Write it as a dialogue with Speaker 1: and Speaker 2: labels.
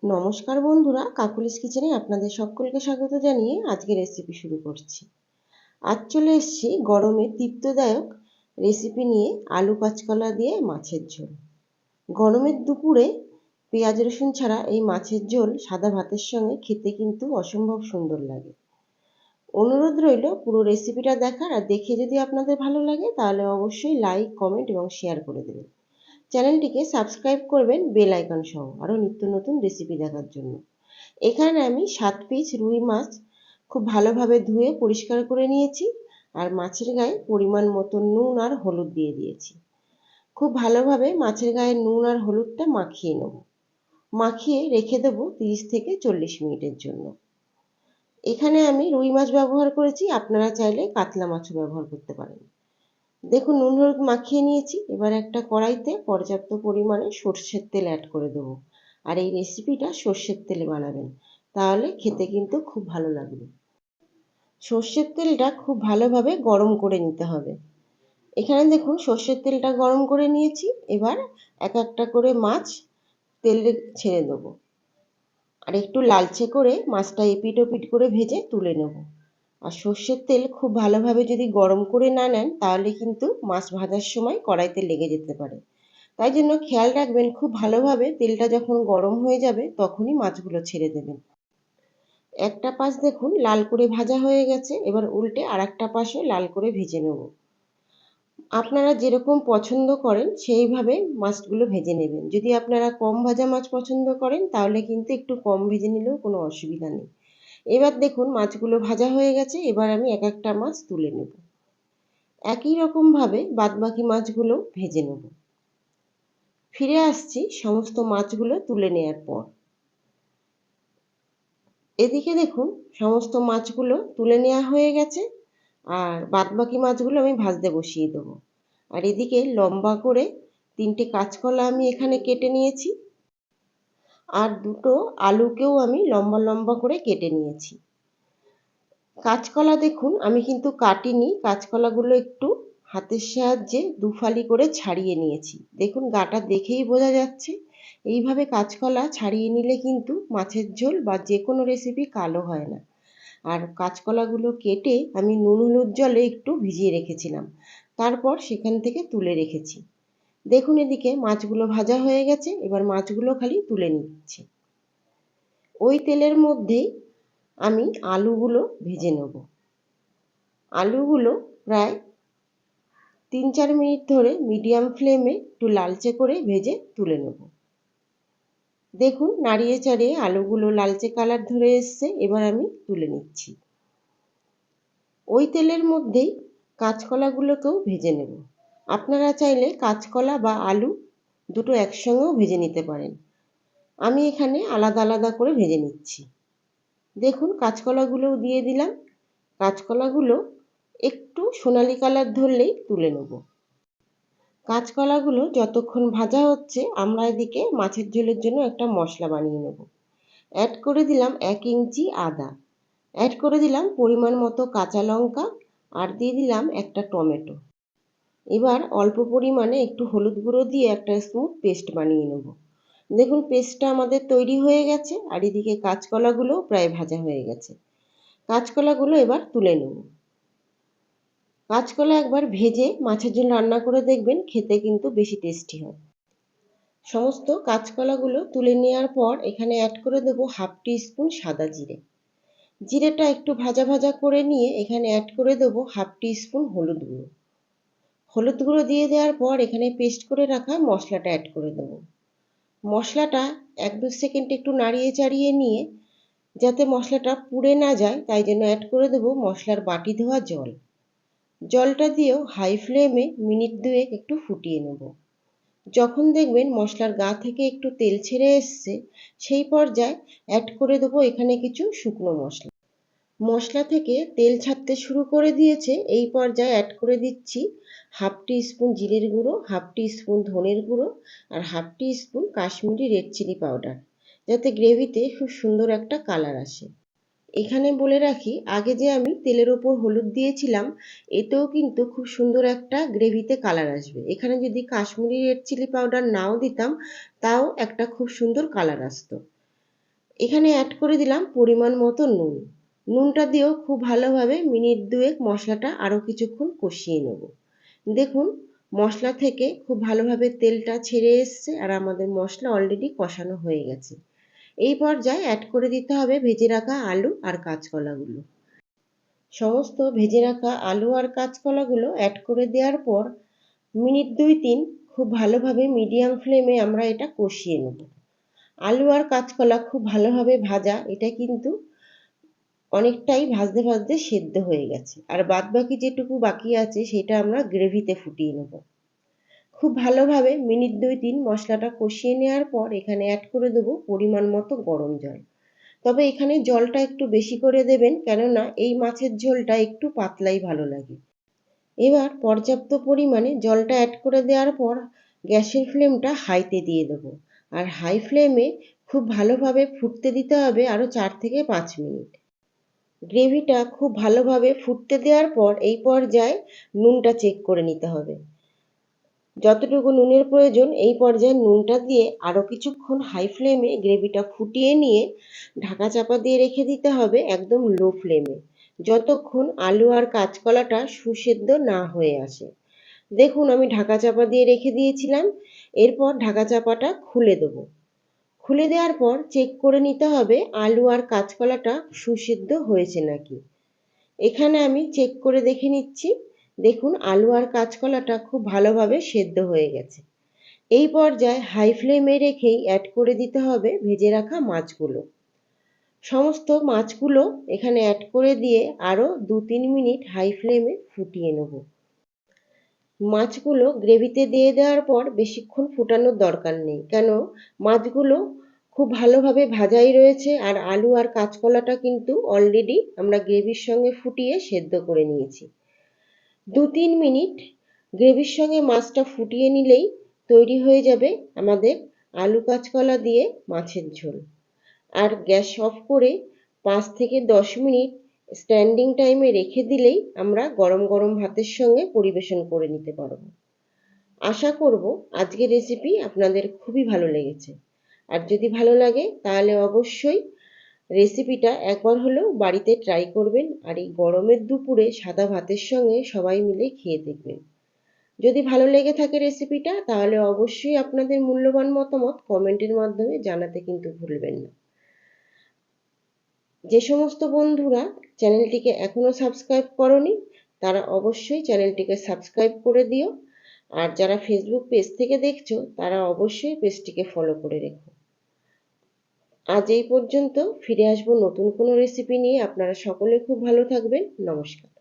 Speaker 1: নমস্কার বন্ধুরা, কাকুলিস কিচেনে আপনাদের সকলকে স্বাগত জানিয়ে আজকে রেসিপি শুরু করছি। আজ চলে এসেছি গরমে তৃপ্তিদায়ক রেসিপি নিয়ে, আলু কাঁচকলা দিয়ে মাছের ঝোল। গরমের দুপুরে পেঁয়াজ রসুন ছাড়া এই মাছের ঝোল সাদা ভাতের সঙ্গে খেতে কিন্তু অসম্ভব সুন্দর লাগে। অনুরোধ রইল পুরো রেসিপিটা দেখার, আর দেখে যদি আপনাদের ভালো লাগে তাহলে অবশ্যই লাইক, কমেন্ট এবং শেয়ার করে দেবেন। চ্যানেলটিকে সাবস্ক্রাইব করবেন বেল আইকন সহ আরও নিত্য নতুন রেসিপি দেখার জন্য। এখানে আমি 7 পিস রুই মাছ খুব ভালোভাবে ধুয়ে পরিষ্কার করে নিয়েছি, আর মাছের গায়ে পরিমাণ মতো নুন আর হলুদ দিয়ে দিয়েছি। খুব ভালোভাবে মাছের গায়ে নুন আর হলুদটা মাখিয়ে নেব। মাখিয়ে রেখে দেবো 30 থেকে 40 মিনিটের জন্য। এখানে আমি রুই মাছ ব্যবহার করেছি, আপনারা চাইলে কাতলা মাছও ব্যবহার করতে পারেন। দেখুন, নুন হলুদ মাখিয়ে নিয়েছি। এবার একটা কড়াইতে পর্যাপ্ত পরিমাণে সর্ষের তেল অ্যাড করে দেবো। আর এই রেসিপিটা সর্ষের তেলে বানাবেন, তাহলে খেতে কিন্তু খুব ভালো লাগবে। সর্ষের তেলটা খুব ভালোভাবে গরম করে নিতে হবে। এখানে দেখুন সর্ষের তেলটা গরম করে নিয়েছি। এবার এক একটা করে মাছ তেলে ছেড়ে দেবো, আর একটু লালচে করে মাছটা এপিট ওপিট করে ভেজে তুলে নেব। আর সর্ষের তেল খুব ভালোভাবে যদি গরম করে না নেন তাহলে কিন্তু মাছ ভাজার সময় কড়াইতে লেগে যেতে পারে। তাই জন্য খেয়াল রাখবেন, খুব ভালোভাবে তেলটা যখন গরম হয়ে যাবে তখনই মাছগুলো ছেড়ে দেবেন। একটা পাশ দেখুন লাল করে ভাজা হয়ে গেছে, এবার উল্টে আর একটা পাশও লাল করে ভেজে নেব। আপনারা যেরকম পছন্দ করেন সেইভাবে মাছগুলো ভেজে নেবেন। যদি আপনারা কম ভাজা মাছ পছন্দ করেন তাহলে কিন্তু একটু কম ভেজে নিলেও কোনো অসুবিধা নেই। এবার দেখুন মাছগুলো ভাজা হয়ে গেছে, এবার আমি এক একটা মাছ তুলে নেব। একই রকমভাবে বাদবাকি মাছগুলো ভেজে নেব। ফিরে আসছি সমস্ত মাছগুলো তুলে নেওয়ার পর। এদিকে দেখুন সমস্ত মাছগুলো তুলে নেওয়া হয়ে গেছে, আর বাদবাকি মাছগুলো আমি ভাজতে বসিয়ে দেবো। আর এদিকে লম্বা করে 3টে কাঁচকলা আমি এখানে কেটে নিয়েছি, আর দুটো আলুকেও আমি লম্বা লম্বা করে কেটে নিয়েছি। কাঁচকলা দেখুন আমি কিন্তু কাটিনি, কাঁচকলাগুলো একটু হাতের সাহায্যে দুফালি করে ছাড়িয়ে নিয়েছি। দেখুন গাটা দেখেই বোঝা যাচ্ছে। এইভাবে কাঁচকলা ছাড়িয়ে নিলে কিন্তু মাছের ঝোল বা যে কোনো রেসিপি কালো হয় না। আর কাঁচকলাগুলো কেটে আমি নুন হলুদ জলে একটু ভিজিয়ে রেখেছিলাম, তারপর সেখান থেকে তুলে রেখেছি। দেখুন এদিকে মাছগুলো ভাজা হয়ে গেছে, এবার মাছগুলো খালি তুলে নিচ্ছি। ওই তেলের মধ্যেই আমি আলুগুলো ভেজে নেব। আলুগুলো প্রায় 3-4 মিনিট ধরে মিডিয়াম ফ্লেমে একটু লালচে করে ভেজে তুলে নেব। দেখুন নাড়িয়ে চাড়িয়ে আলুগুলো লালচে কালার ধরে এসছে, এবার আমি তুলে নিচ্ছি। ওই তেলের মধ্যেই কাঁচকলাগুলোকেও ভেজে নেব। আপনারা চাইলে কাঁচকলা বা আলু দুটো একসঙ্গেও ভেজে নিতে পারেন। আমি এখানে আলাদা আলাদা করে ভেজে নিচ্ছি। দেখুন কাঁচকলাগুলোও দিয়ে দিলাম। কাঁচকলাগুলো একটু সোনালি কালার ধরলেই তুলে নেব। কাঁচকলাগুলো যতক্ষণ ভাজা হচ্ছে আমরা এদিকে মাছের ঝোলের জন্য একটা মশলা বানিয়ে নেব। অ্যাড করে দিলাম 1 ইঞ্চি আদা, অ্যাড করে দিলাম পরিমাণ মতো কাঁচা লঙ্কা, আর দিয়ে দিলাম একটা টমেটো। এবার অল্প পরিমাণে একটু হলুদ গুঁড়ো দিয়ে একটা স্মুথ পেস্ট বানিয়ে নেব। দেখুন পেস্টটা আমাদের তৈরি হয়ে গেছে, আর এদিকে কাঁচকলাগুলোও প্রায় ভাজা হয়ে গেছে। কাঁচকলাগুলো এবার তুলে নেব। কাঁচকলা একবার ভেজে মাছের ঝোল রান্না করে দেখবেন, খেতে কিন্তু বেশি টেস্টি হয়। সমস্ত কাঁচকলাগুলো তুলে নেওয়ার পর এখানে অ্যাড করে দেবো 1/2 টিস্পুন সাদা জিরে। জিরেটা একটু ভাজা ভাজা করে নিয়ে এখানে অ্যাড করে দেবো 1/2 টিস্পুন হলুদ গুঁড়ো। হলুদ গুঁড়ো দিয়ে দেওয়ার পর এখানে পেস্ট করে রাখা মশলাটা অ্যাড করে দেবো। মশলাটা 1-2 সেকেন্ড একটু নাড়িয়ে চাড়িয়ে নিয়ে, যাতে মশলাটা পুড়ে না যায় তাই জন্য অ্যাড করে দেবো মশলার বাটি ধোয়া জল। জলটা দিয়েও হাই ফ্লেমে মিনিট 2 একটু ফুটিয়ে নেব। যখন দেখবেন মশলার গা থেকে একটু তেল ছেড়ে এসছে, সেই পর্যায়ে অ্যাড করে দেবো এখানে কিছু শুকনো মশলা। মশলা থেকে তেল ছাড়তে শুরু করে দিয়েছে, এই পর্যায়ে অ্যাড করে দিচ্ছি 1/2 টিস্পুন জিরের গুঁড়ো, 1/2 টিস্পুন ধনের গুঁড়ো, আর 1/2 teaspoon Kashmiri red chilli powder, যাতে গ্রেভিতে খুব সুন্দর একটা কালার আসে। এখানে বলে রাখি, আগে যে আমি তেলের ওপর হলুদ দিয়েছিলাম এতেও কিন্তু খুব সুন্দর একটা গ্রেভিতে কালার আসবে। এখানে যদি কাশ্মীরি রেড চিলি পাউডার নাও দিতাম তাও একটা খুব সুন্দর কালার আসতো। এখানে অ্যাড করে দিলাম পরিমাণ মতো নুন। নুনটা দিয়েও খুব ভালোভাবে মিনিট 2 মশলাটা আরও কিছুক্ষণ কষিয়ে নেব। দেখুন মশলা থেকে খুব ভালোভাবে তেলটা ছেড়ে এসছে আর আমাদের মশলা অলরেডি কষানো হয়ে গেছে। এই পর্যায়ে অ্যাড করে দিতে হবে ভেজে রাখা আলু আর কাঁচকলাগুলো। সমস্ত ভেজে রাখা আলু আর কাঁচকলাগুলো অ্যাড করে দেওয়ার পর মিনিট 2-3 খুব ভালোভাবে মিডিয়াম ফ্লেমে আমরা এটা কষিয়ে নেব। আলু আর কাঁচকলা খুব ভালোভাবে ভাজা, এটা কিন্তু অনেকটাই ভাজতে ভাজতে সেদ্ধ হয়ে গেছে, আর বাদবাকি যেটুকু বাকি আছে সেটা আমরা গ্রেভিতে ফুটিয়ে নেব। খুব ভালোভাবে মিনিট 2-3 মশলাটা কষিয়ে নেওয়ার পর এখানে অ্যাড করে দেবো পরিমাণ মতো গরম জল। তবে এখানে জলটা একটু বেশি করে দেবেন, কেননা এই মাছের ঝোলটা একটু পাতলাই ভালো লাগে। এবার পর্যাপ্ত পরিমাণে জলটা অ্যাড করে দেওয়ার পর গ্যাসের ফ্লেমটা হাইতে দিয়ে দেবো, আর হাই ফ্লেমে খুব ভালোভাবে ফুটতে দিতে হবে আরও 4 থেকে 5 মিনিট। গ্রেভিটা খুব ভালোভাবে ফুটতে দেওয়ার পর এই পর্যায়ে নুনটা চেক করে নিতে হবে। যতটুকু নুনের প্রয়োজন এই পর্যায়ে নুনটা দিয়ে আরও কিছুক্ষণ হাই ফ্লেমে গ্রেভিটা ফুটিয়ে নিয়ে ঢাকা চাপা দিয়ে রেখে দিতে হবে একদম লো ফ্লেমে, যতক্ষণ আলু আর কাঁচকলাটা সুসেদ্ধ না হয়ে আসে। দেখুন আমি ঢাকা চাপা দিয়ে রেখে দিয়েছিলাম, এরপর ঢাকা চাপাটা খুলে দেবো। খুলে দেওয়ার পর চেক করে নিতে হবে আলু আর কাঁচকলাটা সুসেদ্ধ হয়েছে নাকি। এখানে আমি চেক করে দেখে নিচ্ছি। দেখুন আলু আর কাঁচকলাটা খুব ভালোভাবে সেদ্ধ হয়ে গেছে। এই পর্যায়ে হাই ফ্লেমে রেখেই অ্যাড করে দিতে হবে ভেজে রাখা মাছগুলো। সমস্ত মাছগুলো এখানে অ্যাড করে দিয়ে আরও 2-3 মিনিট হাই ফ্লেমে ফুটিয়ে নেব। মাছগুলো গ্রেভিতে দিয়ে দেওয়ার পর বেশিক্ষণ ফোটানোর দরকার নেই, কেন মাছগুলো খুব ভালোভাবে ভাজাই রয়েছে আর আলু আর কাঁচকলাটা কিন্তু অলরেডি আমরা গ্রেভির সঙ্গে ফুটিয়ে সেদ্ধ করে নিয়েছি। 2-3 মিনিট গ্রেভির সঙ্গে মাছটা ফুটিয়ে নিলেই তৈরি হয়ে যাবে আমাদের আলু কাঁচকলা দিয়ে মাছের ঝোল। আর গ্যাস অফ করে 5 থেকে 10 মিনিট স্ট্যান্ডিং টাইমে রেখে দিলেই আমরা গরম গরম ভাতের সঙ্গে পরিবেশন করে নিতে পারবো। আশা করব আজকের রেসিপি আপনাদের খুবই ভালো লেগেছে। আর যদি ভালো লাগে তাহলে অবশ্যই রেসিপিটা একবার হলেও বাড়িতে ট্রাই করবেন, আর এই গরমের দুপুরে সাদা ভাতের সঙ্গে সবাই মিলে খেয়ে দেখবেন। যদি ভালো লেগে থাকে রেসিপিটা তাহলে অবশ্যই আপনাদের মূল্যবান মতামত কমেন্টের মাধ্যমে জানাতে কিন্তু ভুলবেন না। যে সমস্ত বন্ধুরা চ্যানেলটিকে এখনও সাবস্ক্রাইব করনি তারা অবশ্যই চ্যানেলটিকে সাবস্ক্রাইব করে দিও, আর যারা ফেসবুক পেজ থেকে দেখছো তারা অবশ্যই পেজটিকে ফলো করে রেখো। আজ এই পর্যন্ত, ফিরে আসবো নতুন কোনো রেসিপি নিয়ে। আপনারা সকলে খুব ভালো থাকবেন। নমস্কার।